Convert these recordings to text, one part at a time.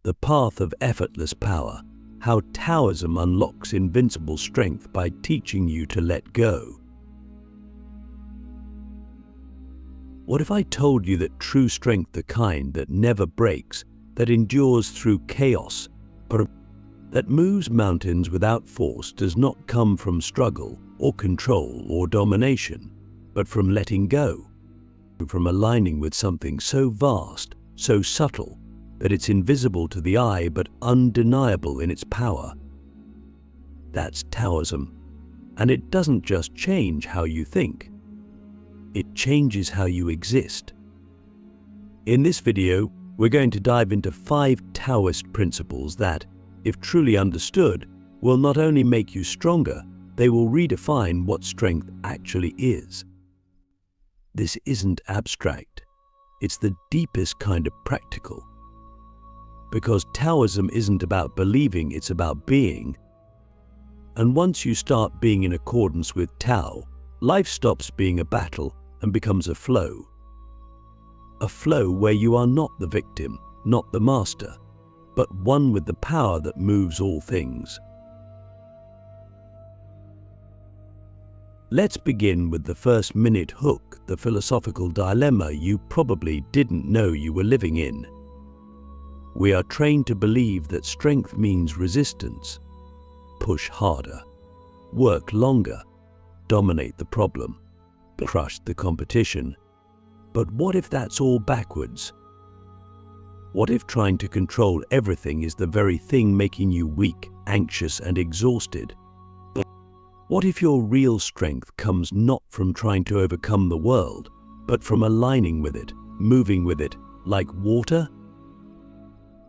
The Path of Effortless Power, how Taoism unlocks invincible strength by teaching you to let go. What if I told you that true strength, the kind that never breaks, that endures through chaos, that moves mountains without force, does not come from struggle or control or domination, but from letting go, from aligning with something so vast, so subtle, that it's invisible to the eye but undeniable in its power? That's Taoism, and it doesn't just change how you think, it changes how you exist. In this video, we're going to dive into 5 Taoist principles that, if truly understood, will not only make you stronger, they will redefine what strength actually is. This isn't abstract, it's the deepest kind of practical. Because Taoism isn't about believing, it's about being. And once you start being in accordance with Tao, life stops being a battle and becomes a flow. A flow where you are not the victim, not the master, but one with the power that moves all things. Let's begin with the first minute hook, the philosophical dilemma you probably didn't know you were living in. We are trained to believe that strength means resistance. Push harder, work longer, dominate the problem, crush the competition. But what if that's all backwards? What if trying to control everything is the very thing making you weak, anxious, and exhausted? What if your real strength comes not from trying to overcome the world, but from aligning with it, moving with it, like water?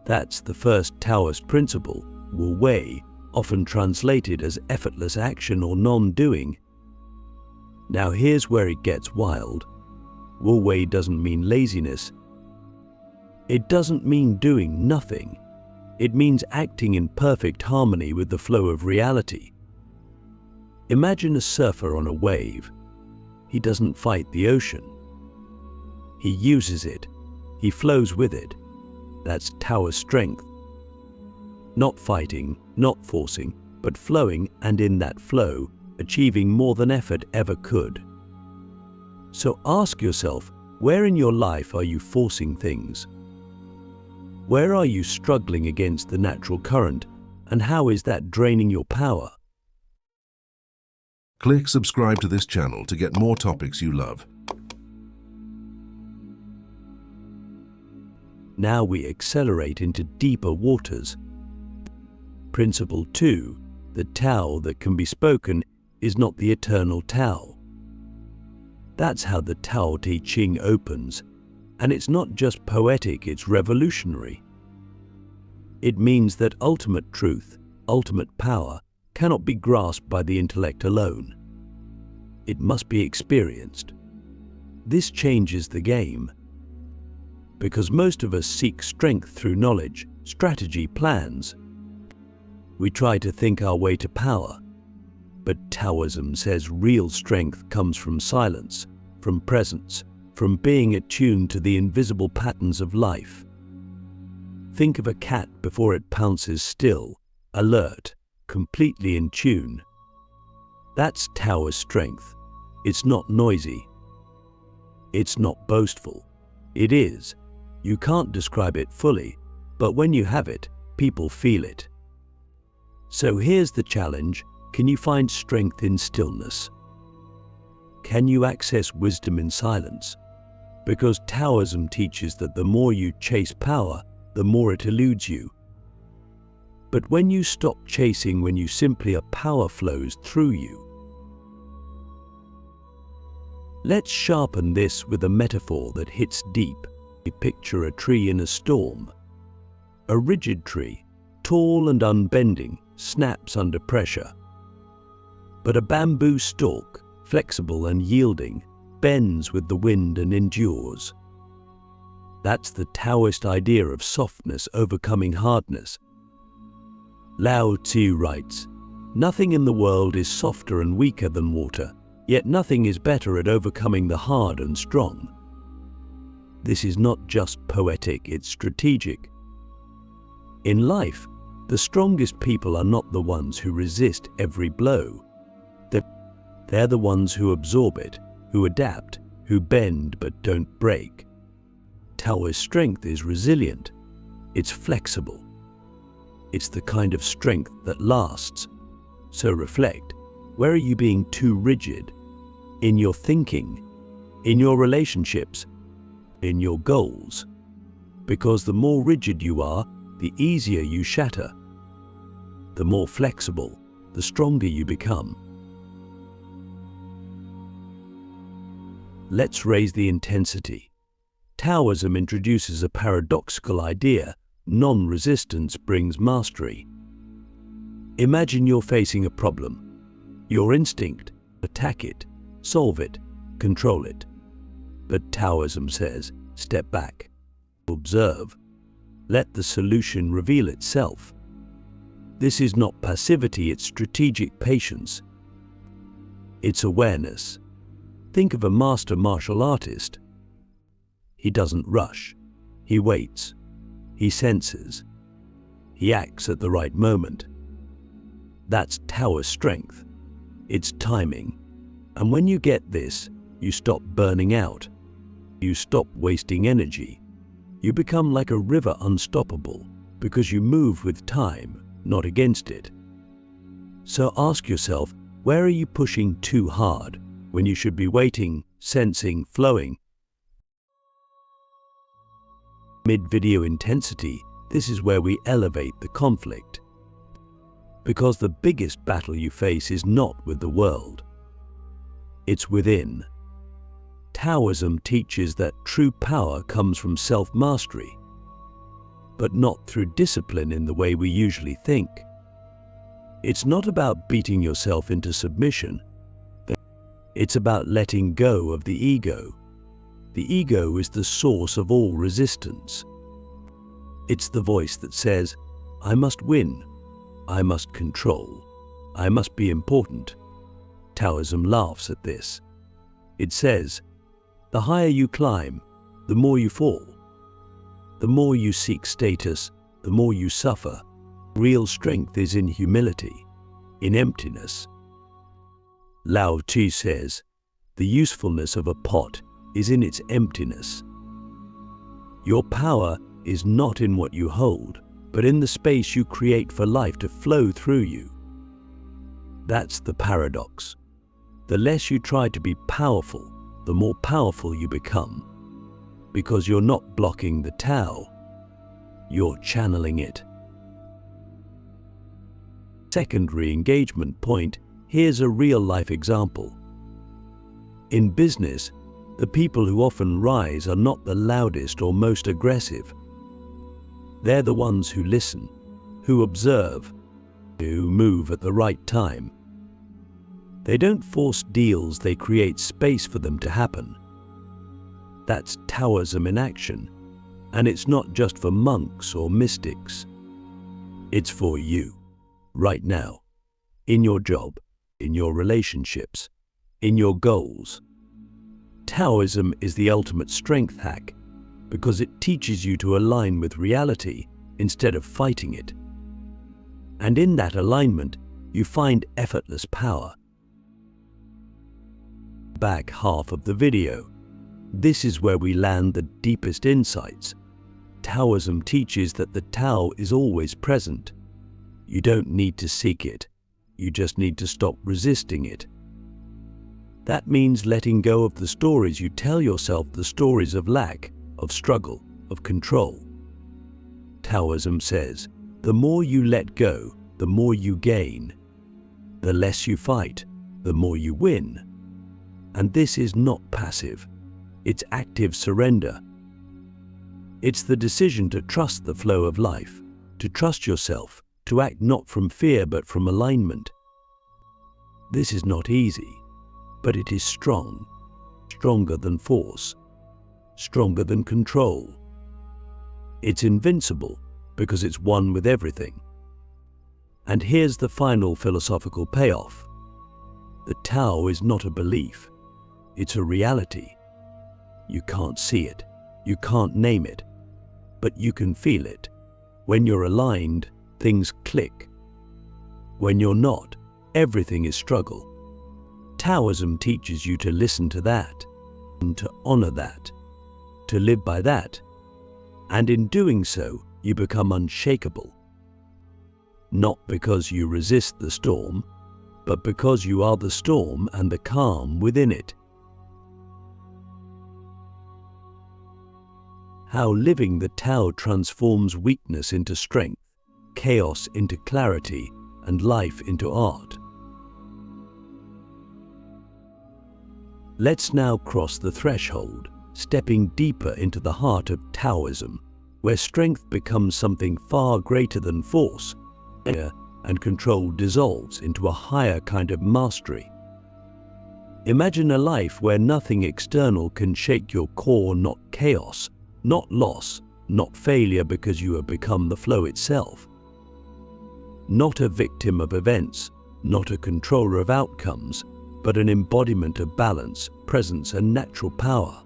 That's the first Taoist principle, Wu Wei, often translated as effortless action or non-doing. Now here's where it gets wild. Wu Wei doesn't mean laziness. It doesn't mean doing nothing. It means acting in perfect harmony with the flow of reality. Imagine a surfer on a wave. He doesn't fight the ocean. He uses it. He flows with it. That's Taoist strength. Not fighting, not forcing, but flowing, and in that flow, achieving more than effort ever could. So ask yourself, where in your life are you forcing things? Where are you struggling against the natural current, and how is that draining your power? Click subscribe to this channel to get more topics you love. Now we accelerate into deeper waters. Principle 2. The Tao that can be spoken is not the eternal Tao. That's how the Tao Te Ching opens, and it's not just poetic, it's revolutionary. It means that ultimate truth, ultimate power, cannot be grasped by the intellect alone. It must be experienced. This changes the game. Because most of us seek strength through knowledge, strategy, plans. We try to think our way to power. But Taoism says real strength comes from silence, from presence, from being attuned to the invisible patterns of life. Think of a cat before it pounces, still, alert, completely in tune. That's Taoist strength. It's not noisy. It's not boastful. It is. You can't describe it fully, but when you have it, people feel it. So here's the challenge. Can you find strength in stillness? Can you access wisdom in silence? Because Taoism teaches that the more you chase power, the more it eludes you. But when you stop chasing, when you simply are, power flows through you. Let's sharpen this with a metaphor that hits deep. Picture a tree in a storm. A rigid tree, tall and unbending, snaps under pressure. But a bamboo stalk, flexible and yielding, bends with the wind and endures. That's the Taoist idea of softness overcoming hardness. Lao Tzu writes, "Nothing in the world is softer and weaker than water, yet nothing is better at overcoming the hard and strong." This is not just poetic, it's strategic. In life, the strongest people are not the ones who resist every blow. They're the ones who absorb it, who adapt, who bend but don't break. Taoist strength is resilient. It's flexible. It's the kind of strength that lasts. So reflect, where are you being too rigid? In your thinking, in your relationships, in your goals? Because the more rigid you are, the easier you shatter. The more flexible, the stronger you become. Let's raise the intensity. Taoism introduces a paradoxical idea: non-resistance brings mastery. Imagine you're facing a problem. Your instinct: attack it, solve it, control it. But Taoism says, step back, observe, let the solution reveal itself. This is not passivity, it's strategic patience. It's awareness. Think of a master martial artist. He doesn't rush. He waits. He senses. He acts at the right moment. That's Taoist strength. It's timing. And when you get this, you stop burning out. You stop wasting energy. You become like a river, unstoppable, because you move with time, not against it. So ask yourself, where are you pushing too hard when you should be waiting, sensing, flowing? Mid-video intensity, this is where we elevate the conflict. Because the biggest battle you face is not with the world. It's within. Taoism teaches that true power comes from self-mastery, but not through discipline in the way we usually think. It's not about beating yourself into submission. It's about letting go of the ego. The ego is the source of all resistance. It's the voice that says, I must win, I must control, I must be important. Taoism laughs at this. It says, the higher you climb, the more you fall. The more you seek status, the more you suffer. Real strength is in humility, in emptiness. Lao Tzu says, the usefulness of a pot is in its emptiness. Your power is not in what you hold, but in the space you create for life to flow through you. That's the paradox. The less you try to be powerful, the more powerful you become. Because you're not blocking the Tao, you're channeling it. Secondary engagement point. Here's a real-life example. In business, the people who often rise are not the loudest or most aggressive. They're the ones who listen, who observe, who move at the right time. They don't force deals, they create space for them to happen. That's Taoism in action, and it's not just for monks or mystics. It's for you, right now, in your job, in your relationships, in your goals. Taoism is the ultimate strength hack because it teaches you to align with reality instead of fighting it. And in that alignment, you find effortless power. Back half of the video. This is where we land the deepest insights. Taoism teaches that the Tao is always present. You don't need to seek it. You just need to stop resisting it. That means letting go of the stories you tell yourself, the stories of lack, of struggle, of control. Taoism says, the more you let go, the more you gain. The less you fight, the more you win. And this is not passive. It's active surrender. It's the decision to trust the flow of life, to trust yourself, to act not from fear but from alignment. This is not easy, but it is strong, stronger than force, stronger than control. It's invincible because it's one with everything. And here's the final philosophical payoff. The Tao is not a belief, it's a reality. You can't see it, you can't name it, but you can feel it. When you're aligned, things click. When you're not, everything is struggle. Taoism teaches you to listen to that, and to honor that, to live by that, and in doing so, you become unshakable. Not because you resist the storm, but because you are the storm and the calm within it. How living the Tao transforms weakness into strength, chaos into clarity, and life into art. Let's now cross the threshold, stepping deeper into the heart of Taoism, where strength becomes something far greater than force, and control dissolves into a higher kind of mastery. Imagine a life where nothing external can shake your core, not chaos, not loss, not failure because you have become the flow itself. Not a victim of events, not a controller of outcomes, but an embodiment of balance, presence, and natural power.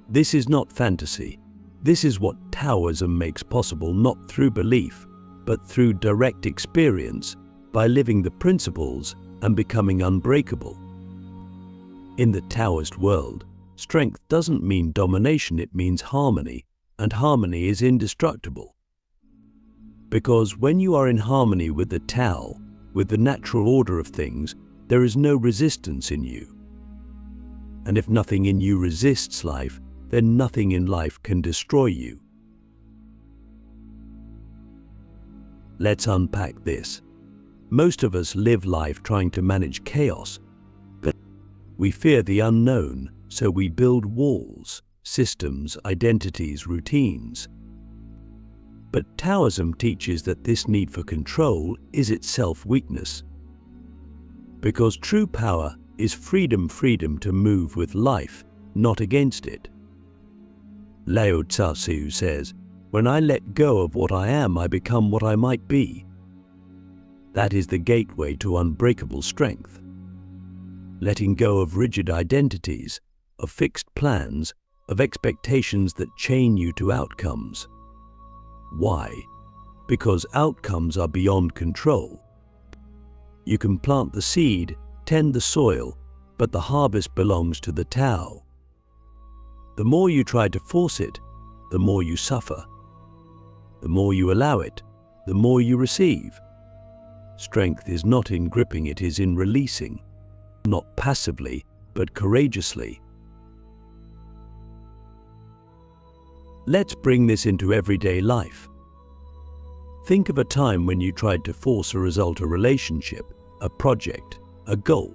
This is not fantasy. This is what Taoism makes possible, not through belief, but through direct experience, by living the principles and becoming unbreakable. In the Taoist world, strength doesn't mean domination, it means harmony, and harmony is indestructible. Because when you are in harmony with the Tao, with the natural order of things, there is no resistance in you. And if nothing in you resists life, then nothing in life can destroy you. Let's unpack this. Most of us live life trying to manage chaos, but we fear the unknown, so we build walls, systems, identities, routines. But Taoism teaches that this need for control is itself weakness. Because true power is freedom to move with life, not against it. Lao Tzu says, "When I let go of what I am, I become what I might be." That is the gateway to unbreakable strength. Letting go of rigid identities, of fixed plans, of expectations that chain you to outcomes. Why? Because outcomes are beyond control. You can plant the seed, tend the soil, but the harvest belongs to the Tao. The more you try to force it, the more you suffer. The more you allow it, the more you receive. Strength is not in gripping, it is in releasing, not passively, but courageously. Let's bring this into everyday life. Think of a time when you tried to force a result, a relationship, a project, a goal.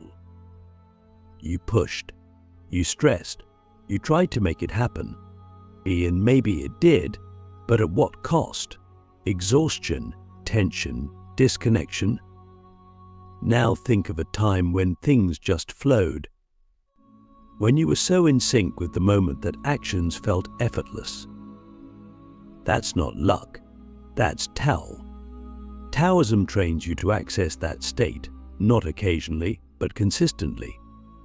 You pushed, you stressed, you tried to make it happen. And maybe it did, but at what cost? Exhaustion, tension, disconnection. Now think of a time when things just flowed. When you were so in sync with the moment that actions felt effortless. That's not luck, that's Tao. Taoism trains you to access that state, not occasionally, but consistently,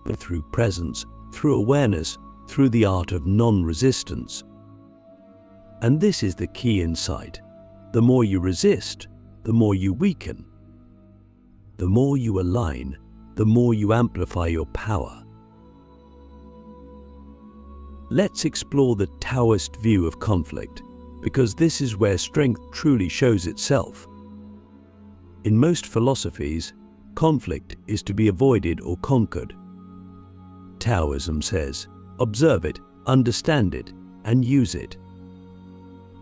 but through presence, through awareness, through the art of non-resistance. And this is the key insight. The more you resist, the more you weaken. The more you align, the more you amplify your power. Let's explore the Taoist view of conflict, because this is where strength truly shows itself. In most philosophies, conflict is to be avoided or conquered. Taoism says, observe it, understand it, and use it.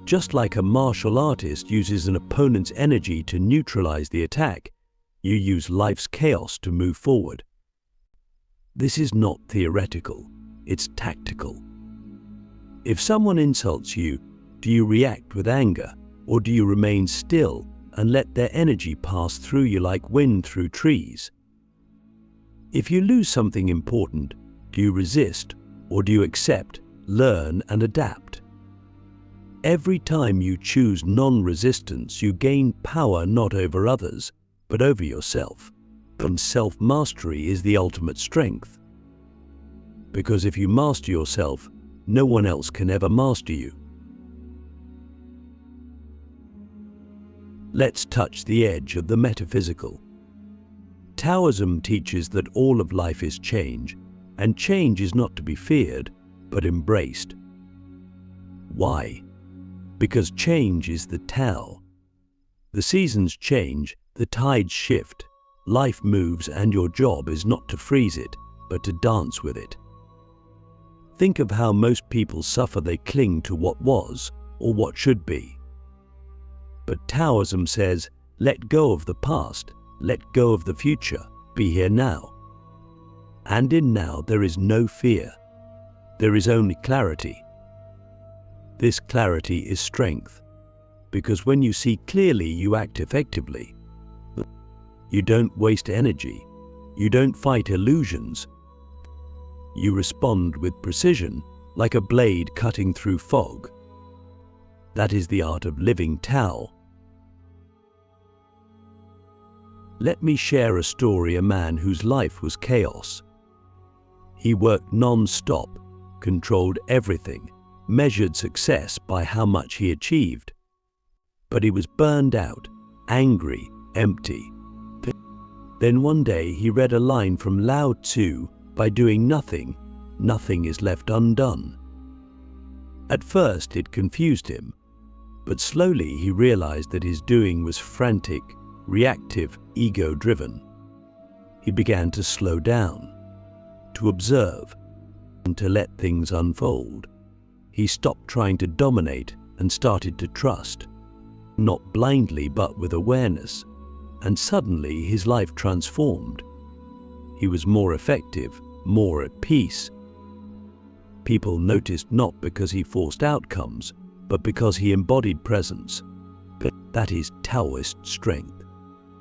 Just like a martial artist uses an opponent's energy to neutralize the attack, you use life's chaos to move forward. This is not theoretical, it's tactical. If someone insults you, do you react with anger, or do you remain still and let their energy pass through you like wind through trees? If you lose something important, do you resist, or do you accept, learn, and adapt? Every time you choose non-resistance, you gain power not over others, but over yourself. And self-mastery is the ultimate strength. Because if you master yourself, no one else can ever master you. Let's touch the edge of the metaphysical. Taoism teaches that all of life is change, and change is not to be feared, but embraced. Why? Because change is the Tao. The seasons change, the tides shift, life moves, and your job is not to freeze it, but to dance with it. Think of how most people suffer. They cling to what was, or what should be. But Taoism says, let go of the past, let go of the future, be here now. And in now there is no fear. There is only clarity. This clarity is strength, because when you see clearly, you act effectively. You don't waste energy. You don't fight illusions. You respond with precision, like a blade cutting through fog. That is the art of living Tao. Let me share a story of a man whose life was chaos. He worked non-stop, controlled everything, measured success by how much he achieved. But he was burned out, angry, empty. Then one day he read a line from Lao Tzu, by doing nothing, nothing is left undone. At first it confused him, but slowly he realized that his doing was frantic, reactive, ego-driven. He began to slow down, to observe, and to let things unfold. He stopped trying to dominate and started to trust, not blindly but with awareness, and suddenly his life transformed. He was more effective, more at peace. People noticed not because he forced outcomes, but because he embodied presence. That is Taoist strength,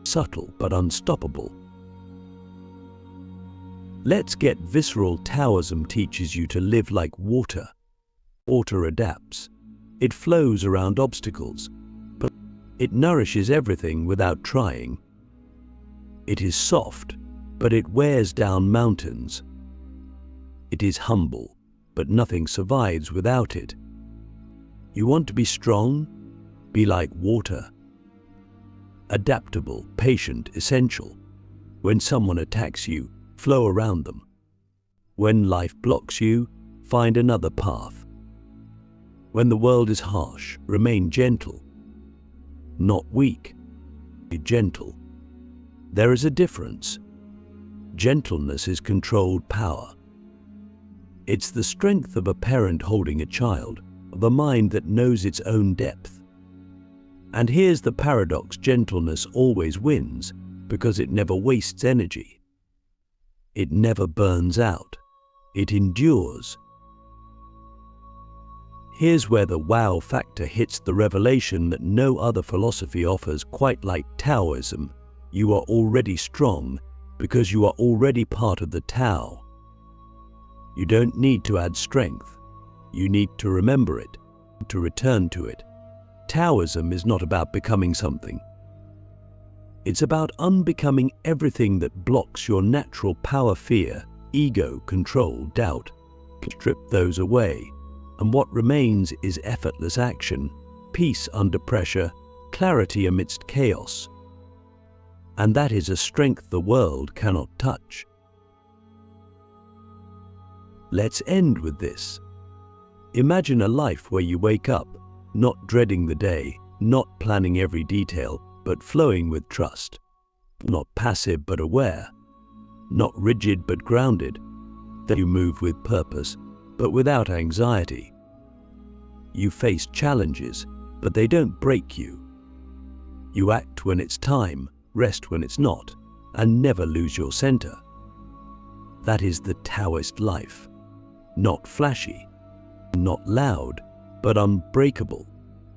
subtle but unstoppable. Let's get visceral. Taoism teaches you to live like water. Water adapts. It flows around obstacles, but it nourishes everything without trying. It is soft, but it wears down mountains. It is humble, but nothing survives without it. You want to be strong? Be like water. Adaptable, patient, essential. When someone attacks you, flow around them. When life blocks you, find another path. When the world is harsh, remain gentle. Not weak, be gentle. There is a difference. Gentleness is controlled power. It's the strength of a parent holding a child, of a mind that knows its own depth. And here's the paradox: gentleness always wins because it never wastes energy. It never burns out. It endures. Here's where the wow factor hits: the revelation that no other philosophy offers quite like Taoism. You are already strong because you are already part of the Tao. You don't need to add strength. You need to remember it, to return to it. Taoism is not about becoming something. It's about unbecoming everything that blocks your natural power: fear, ego, control, doubt. Strip those away, and what remains is effortless action, peace under pressure, clarity amidst chaos. And that is a strength the world cannot touch. Let's end with this. Imagine a life where you wake up, not dreading the day, not planning every detail, but flowing with trust. Not passive but aware, not rigid but grounded. That you move with purpose, but without anxiety. You face challenges, but they don't break you. You act when it's time, rest when it's not, and never lose your center. That is the Taoist life. Not flashy, not loud, but unbreakable.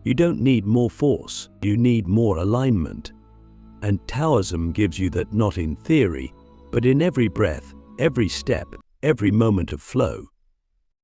You don't need more force, you need more alignment. And Taoism gives you that, not in theory, but in every breath, every step, every moment of flow.